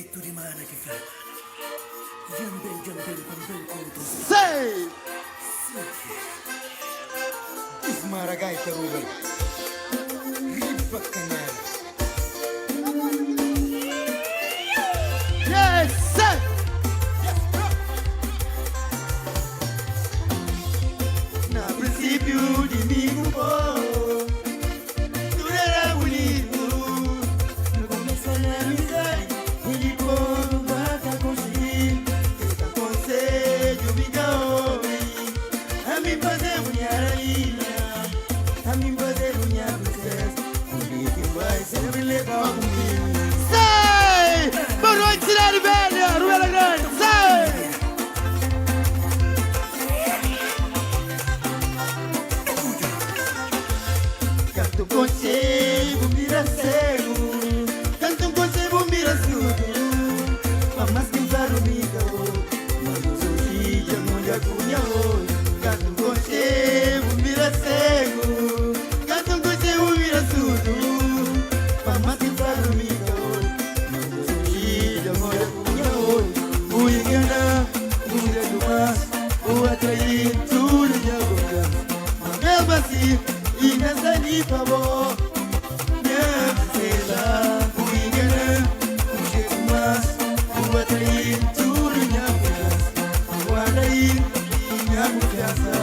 Espírito de mana que fala. Jambem, com Sei! Ismaragai Taruga. Ripa Canal. Yes, sir! Na princípio de mim, tudo era bonito. No começo da amizade, ele como bata conseguir. Eu aconselho, me dá homem. A mim fazer mulher ainda. A mim fazer mulher princesa. Porque quem vai sempre levar comigo. Sai! Boa noite, cidade velha! Ruela Grande, sai! Canto contigo, mira cego. Canto contigo, mira surdo. Mas quem fala miga, mas eu sou filha, não lhe acunha hoje. Canto contigo, mira cego. Canto contigo, mira surdo. Mas quem fala miga, mas eu sou filha, não lhe acunha hoje. O enganar, o redomar, o atrair, tudo de agora. Mas mesmo assim, e nessa de favor, minha princesa, o enganar, o jeito mais, o atrair, tudo minha confiança, o atrair, minha confiança,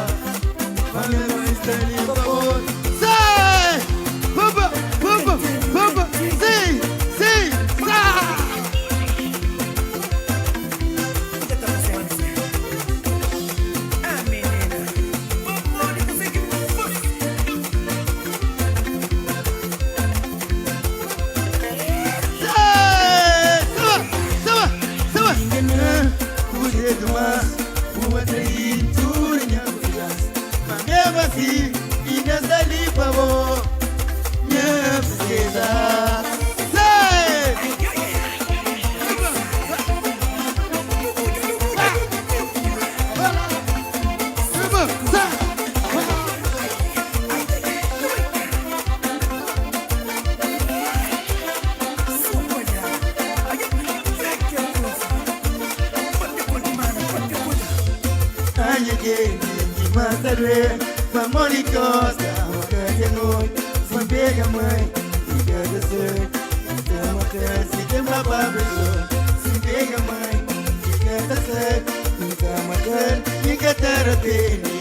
mas mesmo está de favor. Sai! Bamba, bamba, bamba, sim, sim, sai! Ah, menina. Vamos, você que fosse. O jeito mais, o atrair, tudo minha confiança, mas mesmo assim, e nessa de favor, minha princesa. Sai! Cheguei de Mataré, Mamone Costa, Roca noite, foi pega mãe, fica de ser, então matar, se tem uma babelô, se pega mãe, fica de ser, nunca matar, fica terapêni.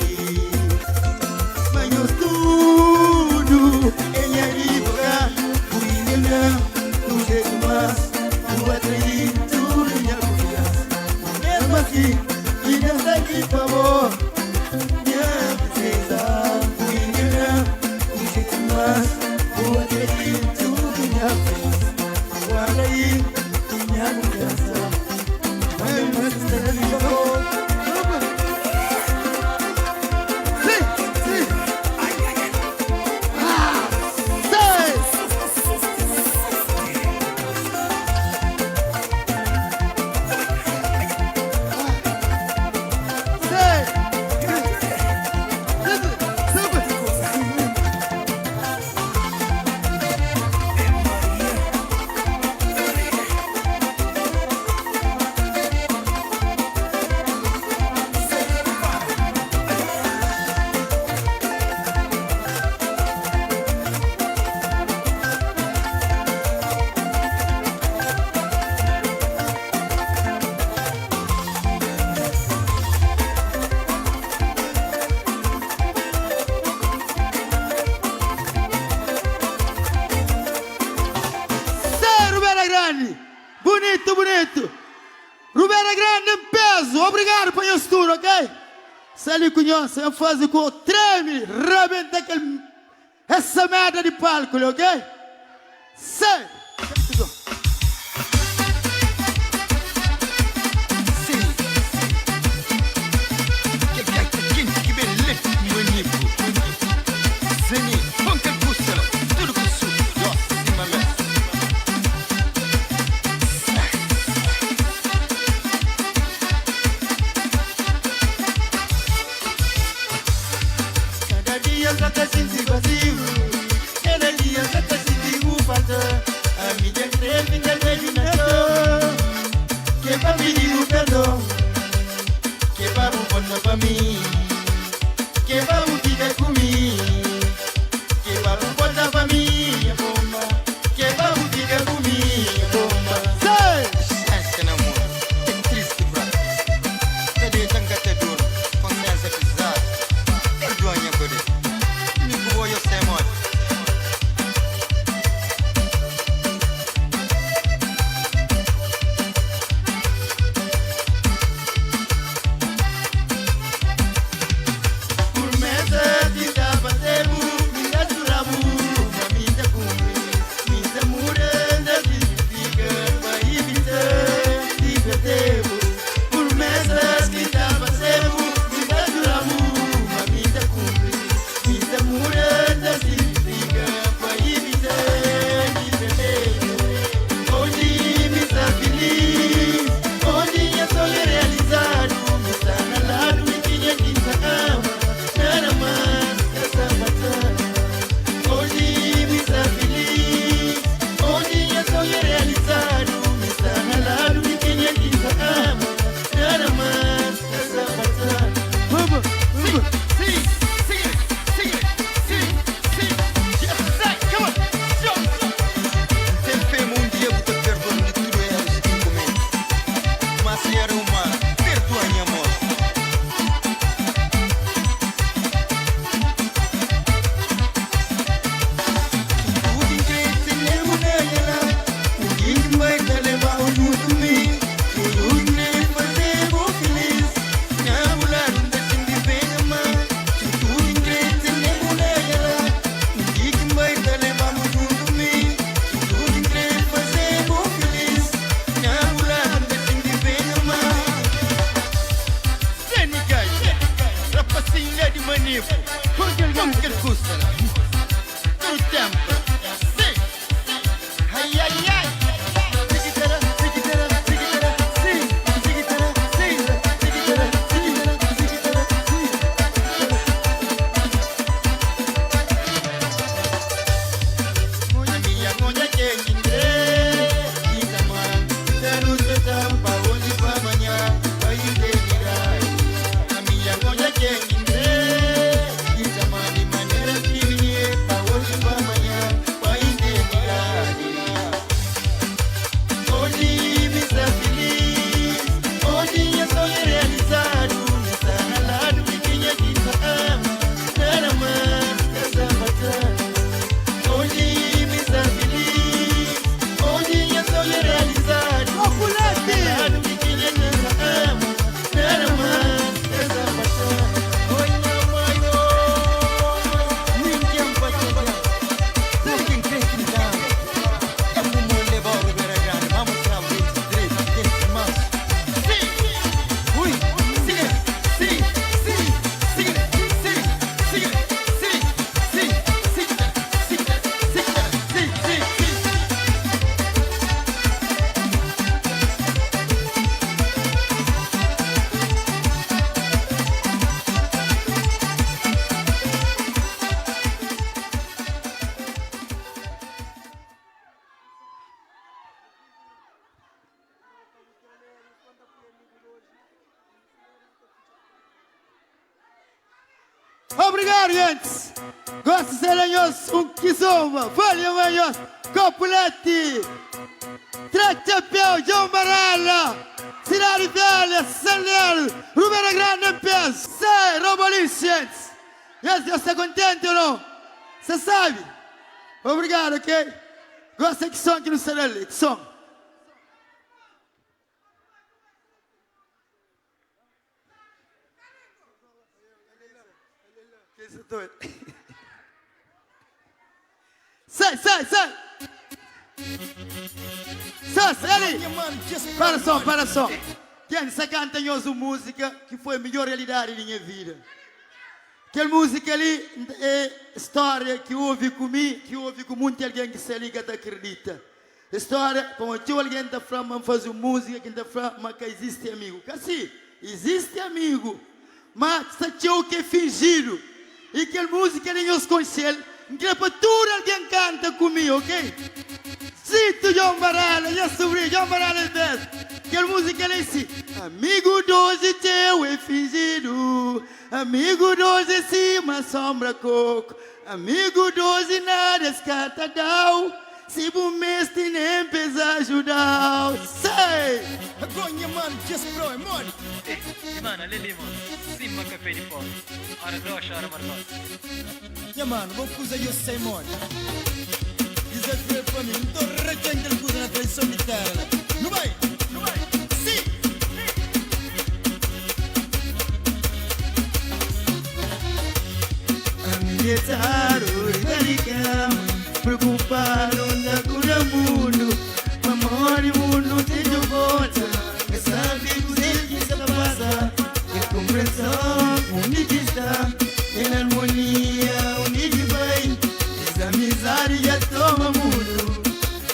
Mas eu tudo, ele é igual, o enganar, o jeito mais, o atrair, tudo minha confiança, mesmo assim. E nessa de favor, minha princesa, o enganar, o jeito mais, o acredito, minha força, o atrair, minha confiança, mas nessa de favor. Sim, sim, sai! Bonito, bonito. Rubera Grande em peso. Obrigado por isso tudo, ok? Se ele conhece, eu faço com treme, rebenta essa merda de palco, ok? Sei. Cada dia já tá sentindo vazio, cada dia já tá sentindo falta. Obrigado, gente. Gosto de ser Kizomba, Folha Manhos, Copulete, Trachapéu, João Barala, Cidade Velha, Sanel, Rubera Grande Peso, Sei, Robolis, gente. Você está contente ou não? Você sabe? Obrigado, ok? Gosta que som aqui no Sanel, que som? Sai! Sai, ali! Para só! Quem se canta música que foi a melhor realidade da minha vida. Aquela música ali é história que houve comigo, que houve com muita alguém que se liga e acredita. História, como tinha alguém que está fazer música, que está falando que existe amigo. Que sim, existe amigo, mas tinha o que é fingido. E aquela música nem os conselhos, que para tudo alguém canta comigo, ok? Cito João Barala, já sobre João Barala é desse. Aquela música é assim: amigo doze teu é fingido, amigo doze cima sombra coco, amigo doze nada escata dau, se o mês tem nem pesa ajudar. Sei! Agonha, mano, just bro, é mano. Mano, ali, mano. Cima café de pó. Ora brocha, ora marmota. Yeah, mano, vou usar eu sei, mano. Isso é feio pra mim, não tô retendo que usa na tradição de terra. Não vai? Sim! Ambientaro, delicado, preocupado, da cura mundo, mamãe mundo tem de volta, que sabe que você se passa, que compreensão, unidista, em harmonia, unide bem, essa amizade já toma mundo,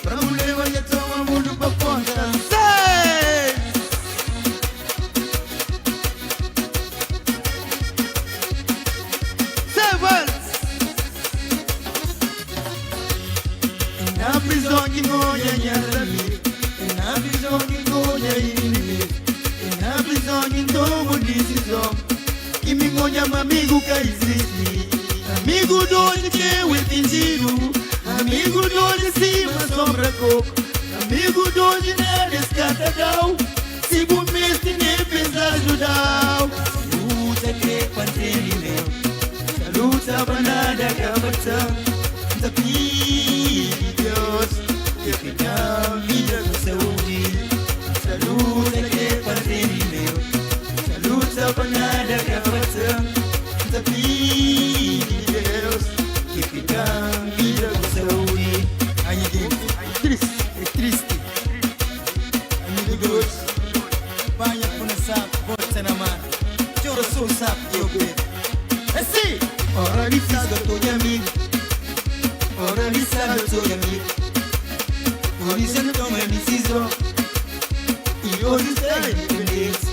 pra mulher já toma mundo pra ponta. Sei! Na prisão que molha minha família, na prisão que molha inimigo, na prisão que tomo decisão, que me molha amigo que existe, amigo doido que eu é fingido, amigo doido cima sombra coco, amigo doido nada escatadão, se o mês tem nem pensa ajudar, luta que pantene meu, luta pra nada acabar. Deus, que fica a vida com saúde. Saúde é que é parte de meu. Saúde para nada que avança. Deus, que fica a vida com saúde. Ai, é triste. Amigo grosso, banha com essa bota na mão. Choro sou sapo e eu bebo. É sim! Ora, me sabe, eu tô de amigo. Ora, me sabe, eu sou amigo. Por isso eu não tomo decisão. E hoje estou independente.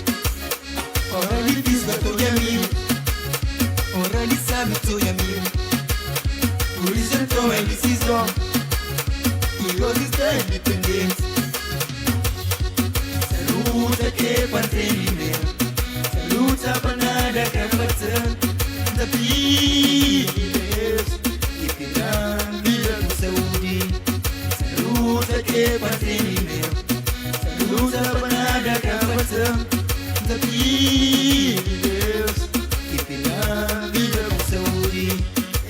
Ora, me diz que eu tô de amigo. Ora, me sabe, eu sou amigo. Por isso eu não tomo decisão. E hoje estou independente. Essa luta que é para ter meu. Essa luta para nada que é para ter. Desafio de Deus. Vida com saúde, luta que é para ter meu, luta para nada acaba sendo, desafio de Deus, que pegar vida com saúde,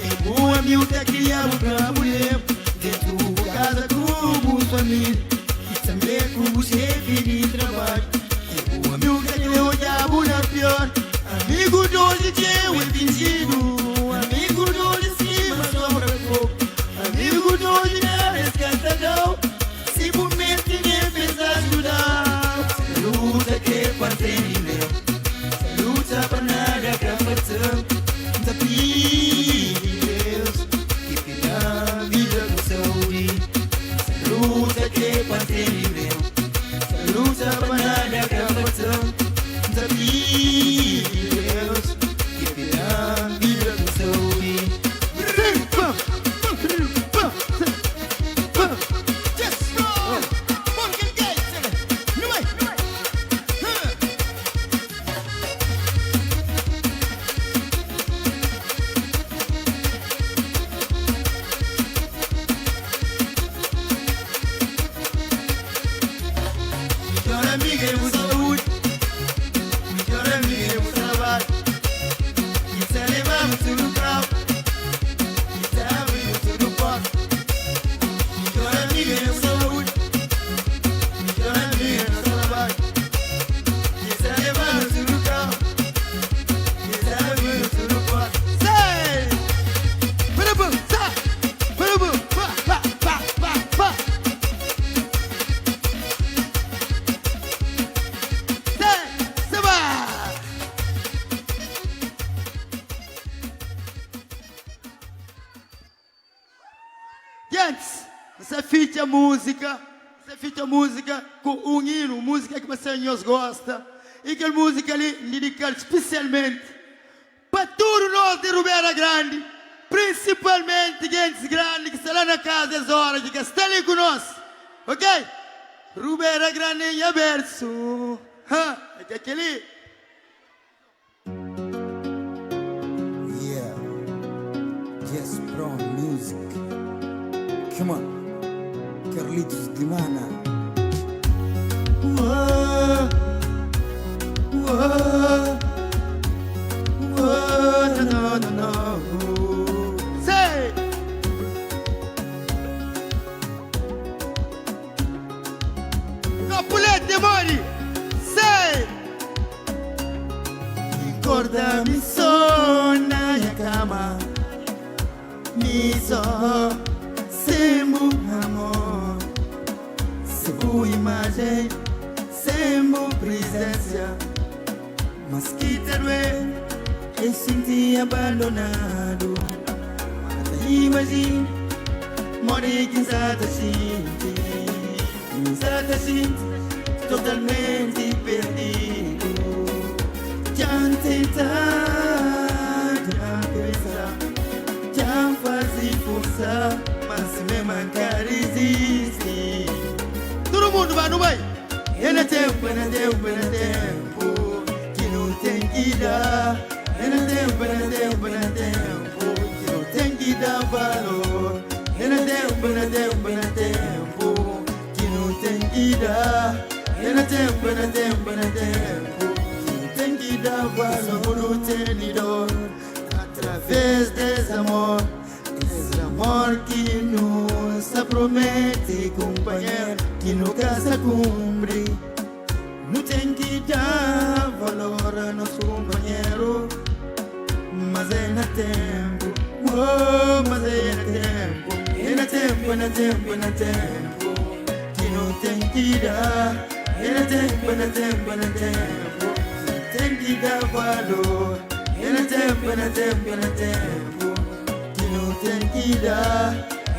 é bom amigo que criado para mulher, dentro de casa como família, e também como chefe de trabalho, é bom amigo que deu diabo na pior, amigo de hoje que eu é fingido, amigo de hoje amigo doido na rescatadão, se o mês ninguém pensa ajudar, luta que é parte de meu, amiga e o saúde, melhor amiga e o trabalho. Isso é levar-me tudo bravo, isso é abrir tudo posso. Melhor amiga e o saúde, melhor amiga e o trabalho. Isso é levar-me tudo bravo, isso é abrir tudo posso. Sei! Parabum, sa! Parabum, pa, pa, pa, pa, pa. Gente, você feita música com um hino, música que vocês gostam, e que música ali dedicada especialmente para todos nós de Ribeira Grande, principalmente gente grande que está lá na casa das horas, que está ali conosco, ok? Ribeira Grande em aberto, é que aquele. Yeah. Yes, Brown Music. Come on. Carlitos de Mana. Whoa, whoa, whoa, no, no, no. Say! Capulete, Mori! Say! Ricorda mi sonna ya cama, mi so, sembra amor, sembra imagem, sembra presença, mas que tarde eu senti abandonado, mas imagine, morri que está assim, totalmente perdido. Jangan tentado a cabeça, jangan fazer força, mas me mancar resiste. Todo mundo vai, não vai? É no tempo, é no tempo, é no tempo, que não tem que dar. É no tempo, é no tempo, é no tempo, que não tem que dar valor. É no tempo, é no tempo, é no tempo, que não tem que dar. É no tempo, é no tempo, é no tempo, tem que dar valor tenidor através desse amor que nos promete, companheiro, que nunca se cumpre. Não tem que dar valor a nosso companheiro, mas é no tempo, oh, mas é no tempo, é no tempo, é no tempo, é no tempo, que não tem que dar. É no tempo, é no tempo, é no tempo, tem que dar valor. É no tempo, é no tempo, é no tempo, que não tem que dar.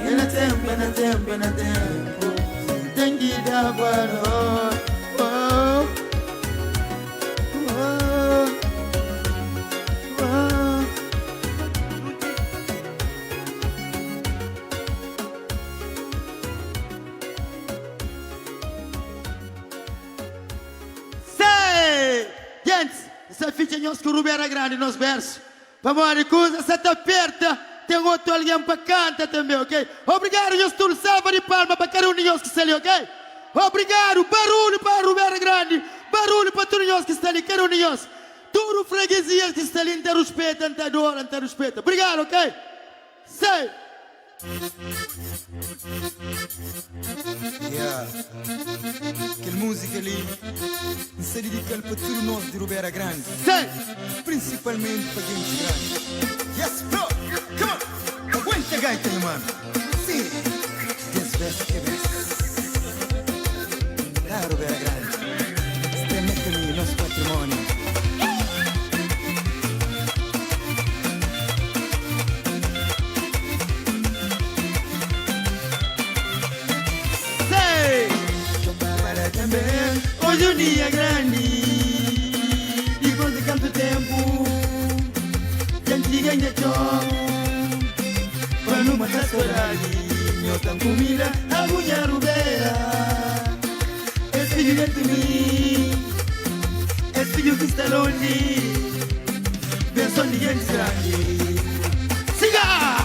É no tempo, é no tempo, é no tempo, tem que dar valor. Oh, oh, oh. Sei! Gente, essa ficha nós com Ribeira Grande nos versos. Vamos lá, coisa, se tá aperta, tem outro alguém para cantar também, ok? Obrigado, nós tudo salva de palma para cada um de nós que está ali, ok? Obrigado, barulho para Ribeira Grande, barulho para todos nós que está ali, cada um de nós. Tudo freguesia que está ali, não tem respeito, não tem dor, não tem respeito. Obrigado, ok? Sei! Yeah. Aquela música ali se dedica para todos nós de Ribeira Grande, Sei! principalmente para gente grande. Yes, bro! Come on! Aguenta a gaita, meu mano! Sim! Desveste que veste. Ah, Ribeira Grande, este é nosso patrimônio. Hoje o dia é grande, depois de tanto tempo, gente ganha tchau, para não matar saudade, eu tenho comida, a mulher rubeira, esse filho dentro de mim, esse filho que está longe, pensou de gente grande, siga!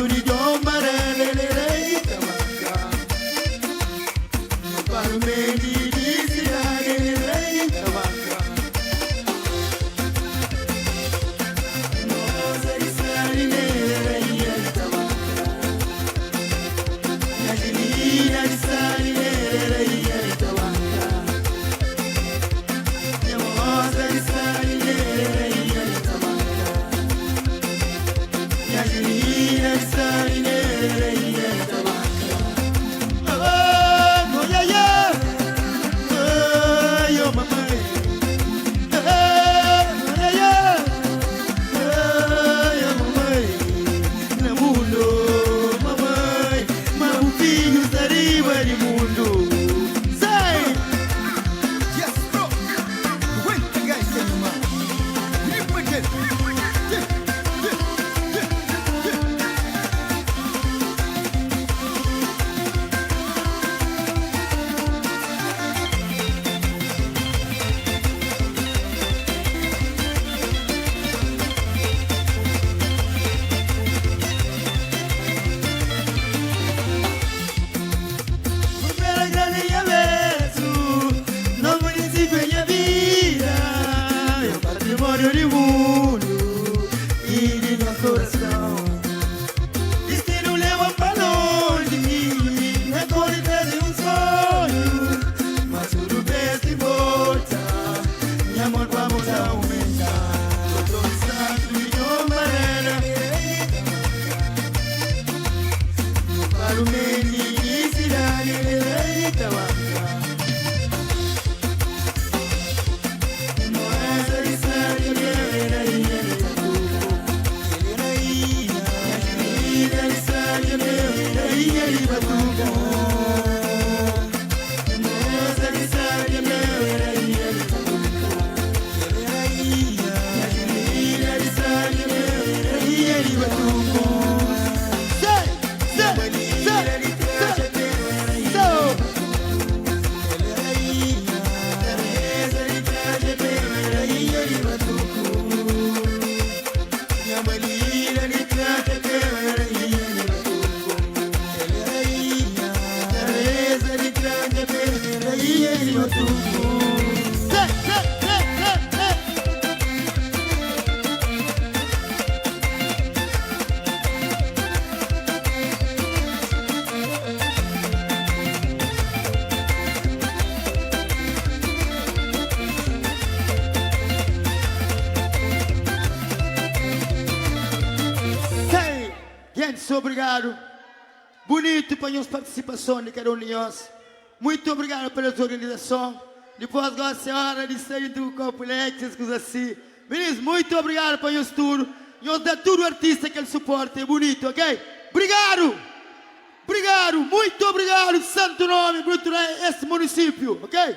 Santo de Jomara, lelele, Itamanca. No Palmendi de Cidade, lelele, Itamanca. Nossa, Isari, lelele, Itamanca. Angelina, Isari, lelele, Itamanca. Nossa, Isari, lelele, Itamanca. Angelina, Isari, lelele, Itamanca. Oh, yeah, yeah. Oh, yo, mamãe. Oh, yeah, yeah. Oh, yo, mamãe. No mundo, mamãe. Mamufinhos da riba de mundo. Sai! Yes, bro. Wait, guys, man. Rip again. Pela grande avesso, no município em minha vida, é o patrimônio do mundo e de nosso coração. Destino leva para longe, na corrida de um sonho, mas tudo bem se volta, meu amor vamos aumentar. Todo santo e Jomara, para o meio. Gente, obrigado. Bonito para as participações de cada um de nós. Muito obrigado pela sua organização. Depois, agora a senhora de sair do complexo, coisas assim. Meninos, muito obrigado para nós tudo. Nós dá tudo artista que ele suporta. É bonito, ok? Obrigado. Obrigado. Muito obrigado. Santo nome, bonito esse município, ok?